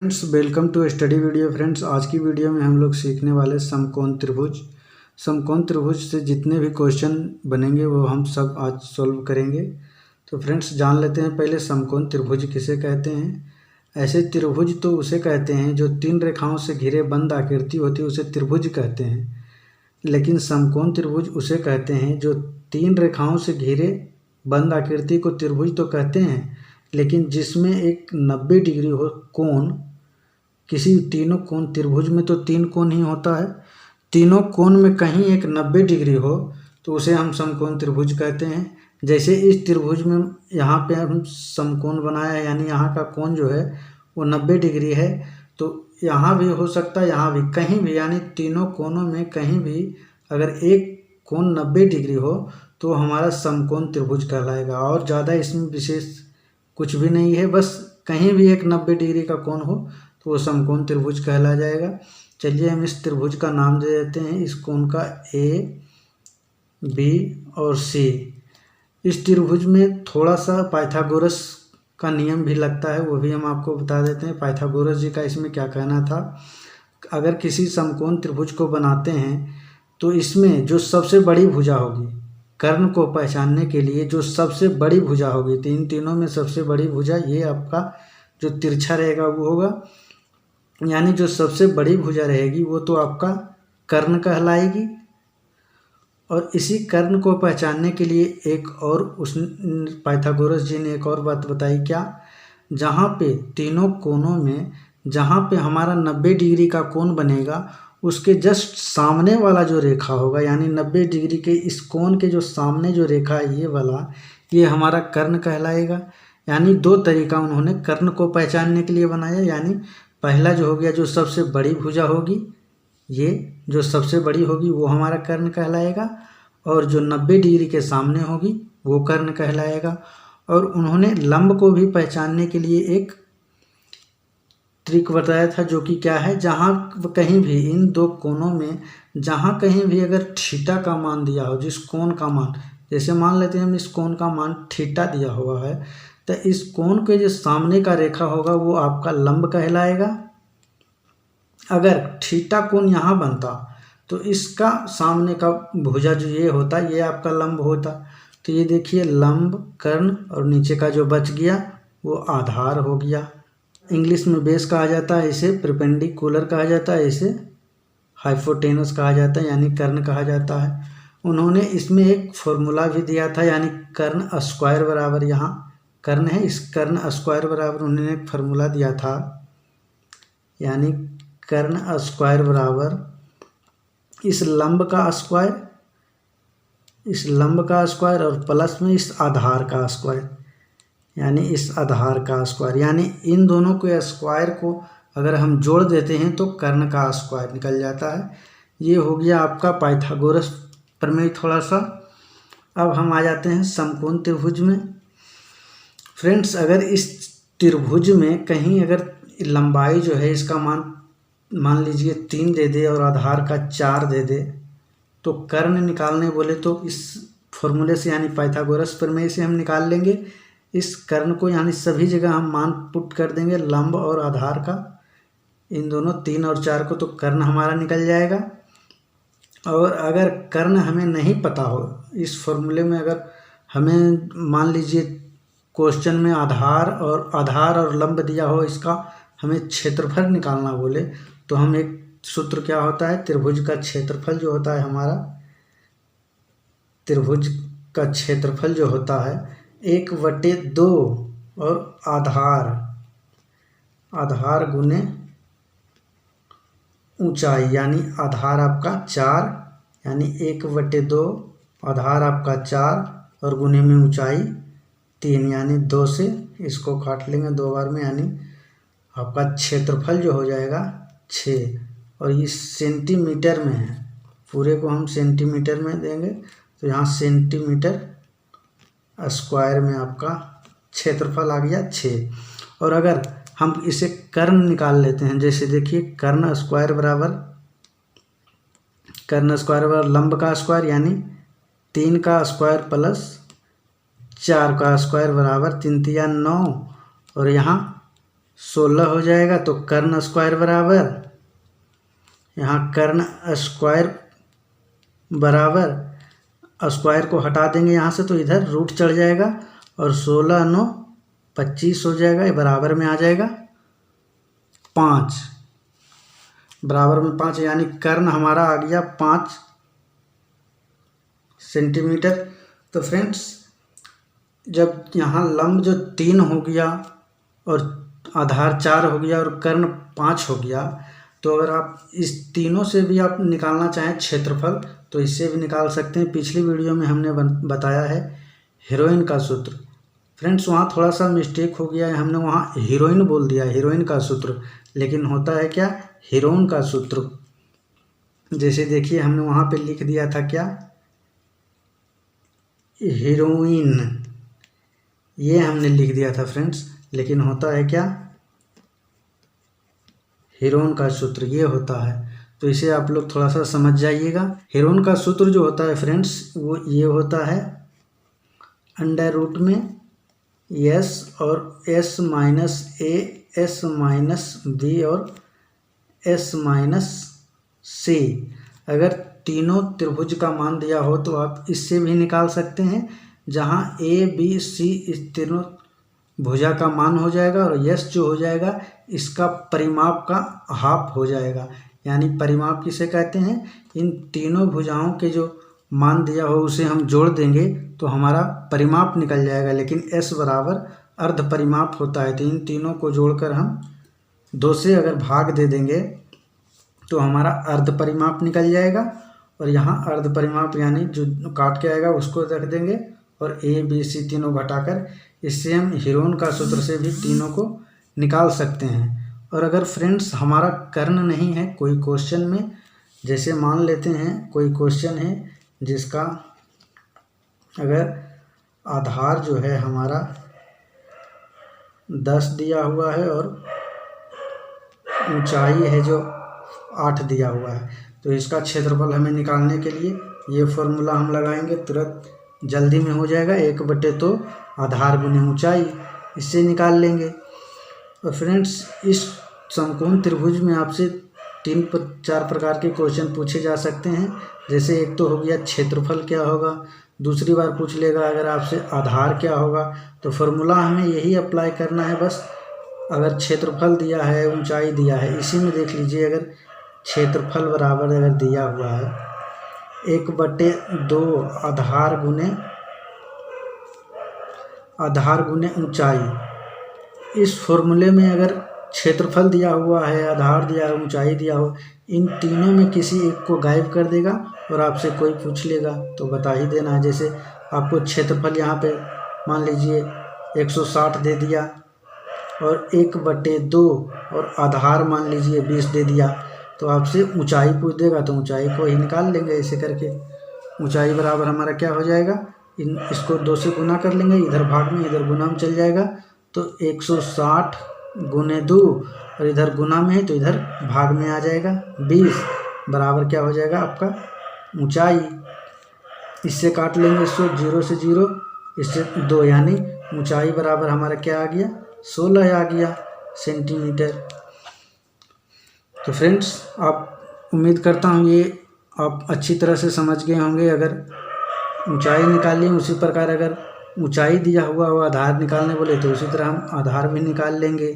Friends welcome to study video. Friends आज की video में हम लोग सीखने वाले समकोण त्रिभुज। समकोण त्रिभुज से जितने भी क्वेश्चन बनेंगे वो हम सब आज सॉल्व करेंगे। तो फ्रेंड्स जान लेते हैं पहले समकोण त्रिभुज किसे कहते हैं। ऐसे त्रिभुज तो उसे कहते हैं जो तीन रेखाओं से घिरे बंद आकृति होती है, उसे त्रिभुज कहते हैं। लेकिन समकोण त्रिभुज उसे कहते हैं जो तीन रेखाओं से घिरे बंद आकृति को त्रिभुज तो कहते हैं, लेकिन जिसमें एक 90 डिग्री हो कोण। किसी तीनों कोण, त्रिभुज में तो तीन कोण ही होता है, तीनों कोण में कहीं एक 90 डिग्री हो तो उसे हम समकोण त्रिभुज कहते हैं। जैसे इस त्रिभुज में यहाँ पे हम समकोण बनाया है, यानी यहाँ का कोण जो है वो 90 डिग्री है, तो यहाँ भी हो सकता है, यहाँ भी, कहीं भी, यानी तीनों कोणों में कहीं भी अगर एक कोण 90 डिग्री हो तो हमारा समकोण त्रिभुज कहलाएगा। और ज़्यादा इसमें विशेष कुछ भी नहीं है, बस कहीं भी एक 90 डिग्री का कोण हो तो वो समकोण त्रिभुज कहला जाएगा। चलिए हम इस त्रिभुज का नाम दे देते हैं, इस कोण का ए, बी और सी। इस त्रिभुज में थोड़ा सा पाइथागोरस का नियम भी लगता है, वो भी हम आपको बता देते हैं। पाइथागोरस जी का इसमें क्या कहना था, अगर किसी समकोण त्रिभुज को बनाते हैं तो इसमें जो सबसे बड़ी भुजा होगी, कर्ण को पहचानने के लिए जो सबसे बड़ी भुजा होगी, तीनों में सबसे बड़ी भुजा ये आपका जो तिरछा रहेगा वो होगा, यानी जो सबसे बड़ी भुजा रहेगी वो तो आपका कर्ण कहलाएगी। और इसी कर्ण को पहचानने के लिए एक और उस पाइथागोरस जी ने एक और बात बताई, क्या, जहाँ पे तीनों कोणों में जहाँ पे हमारा 90 डिग्री का कोण बनेगा उसके जस्ट सामने वाला जो रेखा होगा, यानी 90 डिग्री के इस कोण के जो सामने जो रेखा है ये वाला, ये हमारा कर्ण कहलाएगा। यानी दो तरीका उन्होंने कर्ण को पहचानने के लिए बनाया। यानी पहला जो हो गया, जो सबसे बड़ी भुजा होगी, ये जो सबसे बड़ी होगी वो हमारा कर्ण कहलाएगा, और जो 90 डिग्री के सामने होगी वो कर्ण कहलाएगा। और उन्होंने लंब को भी पहचानने के लिए एक ट्रिक बताया था, जो कि क्या है, जहाँ कहीं भी इन दो कोणों में जहाँ कहीं भी अगर थीटा का मान दिया हो, जिस कोण का मान, जैसे मान लेते हैं हम इस कोण का मान थीटा दिया हुआ है, तो इस कोण के जो सामने का रेखा होगा वो आपका लंब कहलाएगा। अगर थीटा कोण यहाँ बनता तो इसका सामने का भुजा जो ये होता, ये आपका लंब होता। तो ये देखिए लंब, कर्ण, और नीचे का जो बच गया वो आधार हो गया। इंग्लिश में बेस कहा जाता है, इसे परपेंडिकुलर कहा जाता है, इसे हाइपोटेनस कहा जाता है, यानी कर्ण कहा जाता है। उन्होंने इसमें एक फॉर्मूला भी दिया था, यानी कर्ण स्क्वायर बराबर, यहाँ कर्ण है, इस कर्ण स्क्वायर बराबर उन्होंने एक फार्मूला दिया था, यानी कर्ण स्क्वायर बराबर इस लंब का स्क्वायर, इस लंब का स्क्वायर, और प्लस में इस आधार का स्क्वायर, यानी इस आधार का स्क्वायर। यानी इन दोनों को स्क्वायर को अगर हम जोड़ देते हैं तो कर्ण का स्क्वायर निकल जाता है। ये हो गया आपका पाइथागोरस प्रमेय थोड़ा सा। अब हम आ जाते हैं समकोण त्रिभुज में। फ्रेंड्स अगर इस त्रिभुज में कहीं अगर लंबाई जो है इसका मान लीजिए 3 दे दे और आधार का 4 दे दे, तो कर्ण निकालने बोले तो इस फॉर्मूले से, यानी पाइथागोरस प्रमेय से हम निकाल लेंगे इस कर्ण को, यानी सभी जगह हम मान पुट कर देंगे लंब और आधार का, इन दोनों 3 और 4 को, तो कर्ण हमारा निकल जाएगा। और अगर कर्ण हमें नहीं पता हो, इस फॉर्मूले में अगर हमें मान लीजिए क्वेश्चन में आधार और लंब दिया हो, इसका हमें क्षेत्रफल निकालना बोले, तो हम एक सूत्र क्या होता है, त्रिभुज का क्षेत्रफल जो होता है हमारा, त्रिभुज का क्षेत्रफल जो होता है 1/2 और आधार गुने ऊंचाई, यानी आधार आपका 4, यानी 1/2 आधार आपका 4 और गुने में ऊंचाई 3, यानी 2 से इसको काट लेंगे 2 बार में, यानी आपका क्षेत्रफल जो हो जाएगा 6। और ये सेंटीमीटर में है, पूरे को हम सेंटीमीटर में देंगे, तो यहाँ सेंटीमीटर स्क्वायर में आपका क्षेत्रफल आ गया 6। और अगर हम इसे कर्ण निकाल लेते हैं, जैसे देखिए कर्ण स्क्वायर बराबर लंब का स्क्वायर, यानी 3 का स्क्वायर प्लस 4 का स्क्वायर बराबर 3 तिया 9, और यहाँ 16 हो जाएगा। तो कर्ण स्क्वायर बराबर, यहाँ कर्ण स्क्वायर बराबर, स्क्वायर को हटा देंगे यहाँ से तो इधर रूट चढ़ जाएगा और 16 9 25 हो जाएगा। ये बराबर में आ जाएगा 5, बराबर में 5, यानी कर्ण हमारा आ गया 5 सेंटीमीटर। तो फ्रेंड्स जब यहाँ लंब जो 3 हो गया और आधार 4 हो गया और कर्ण 5 हो गया, तो अगर आप इस तीनों से भी आप निकालना चाहें क्षेत्रफल तो इससे भी निकाल सकते हैं। पिछली वीडियो में हमने बताया है हीरोइन का सूत्र। फ्रेंड्स वहाँ थोड़ा सा मिस्टेक हो गया है, हमने वहाँ हीरोइन बोल दिया, हीरोइन का सूत्र, लेकिन होता है क्या, हीरोइन का सूत्र। जैसे देखिए हमने वहाँ पे लिख दिया था क्या, हीरोइन, ये हमने लिख दिया था फ्रेंड्स, लेकिन होता है क्या, हीरोइन का सूत्र ये होता है। तो इसे आप लोग थोड़ा सा समझ जाइएगा। हीरोइन का सूत्र जो होता है फ्रेंड्स वो ये होता है अंडर रूट में s और s minus a, s minus b और s माइनस c। अगर तीनों त्रिभुज का मान दिया हो तो आप इससे भी निकाल सकते हैं, जहाँ a b c इस तीनों भुजा का मान हो जाएगा और यस जो हो जाएगा इसका परिमाप का हाफ हो जाएगा। यानी परिमाप किसे कहते हैं, इन तीनों भुजाओं के जो मान दिया हो उसे हम जोड़ देंगे तो हमारा परिमाप निकल जाएगा। लेकिन s बराबर अर्ध परिमाप होता है, तो इन तीनों को जोड़कर हम 2 से अगर भाग दे देंगे तो हमारा अर्ध परिमाप निकल जाएगा। और यहाँ अर्ध परिमाप यानी जो काट के आएगा उसको रख देंगे और a b c तीनों घटाकर, इससे हम हीरोइन का सूत्र से भी तीनों को निकाल सकते हैं। और अगर फ्रेंड्स हमारा कर्ण नहीं है कोई क्वेश्चन में, जैसे मान लेते हैं कोई क्वेश्चन है जिसका अगर आधार जो है हमारा 10 दिया हुआ है और ऊंचाई है जो 8 दिया हुआ है, तो इसका क्षेत्रफल हमें निकालने के लिए ये फॉर्मूला हम लगाएंगे, तुरंत जल्दी में हो जाएगा। 1/2 आधार गुने ऊंचाई, इससे निकाल लेंगे। और फ्रेंड्स इस समकोण त्रिभुज में आपसे 3-4 प्रकार के क्वेश्चन पूछे जा सकते हैं। जैसे एक तो हो गया क्षेत्रफल क्या होगा, दूसरी बार पूछ लेगा अगर आपसे आधार क्या होगा। तो फॉर्मूला हमें यही अप्लाई करना है बस। अगर क्षेत्रफल दिया है, ऊंचाई दिया है, इसी में देख लीजिए अगर क्षेत्रफल बराबर अगर दिया हुआ है 1/2 आधार गुने ऊंचाई। इस फॉर्मूले में अगर क्षेत्रफल दिया हुआ है, आधार दिया है, ऊंचाई दिया हो, इन तीनों में किसी एक को गायब कर देगा और आपसे कोई पूछ लेगा तो बता ही देना है। जैसे आपको क्षेत्रफल यहाँ पे मान लीजिए 160 दे दिया और 1/2 और आधार मान लीजिए 20 दे दिया, तो आपसे ऊंचाई पूछ देगा तो ऊंचाई को ही निकाल लेंगे ऐसे करके। ऊंचाई बराबर हमारा क्या हो जाएगा, इसको 2 से गुना कर लेंगे, इधर भाग में इधर गुना में चल जाएगा, तो 160 गुने 2 और इधर गुना में है तो इधर भाग में आ जाएगा 20 बराबर क्या हो जाएगा आपका ऊंचाई। इससे काट लेंगे इसको 0 से 0, इससे 2, यानी ऊंचाई बराबर हमारा क्या आ गया 16 आ गया सेंटीमीटर। तो फ्रेंड्स आप उम्मीद करता हूँ ये आप अच्छी तरह से समझ गए होंगे। अगर ऊंचाई निकाली उसी प्रकार अगर ऊंचाई दिया हुआ हो आधार निकालने बोले तो उसी तरह हम आधार भी निकाल लेंगे।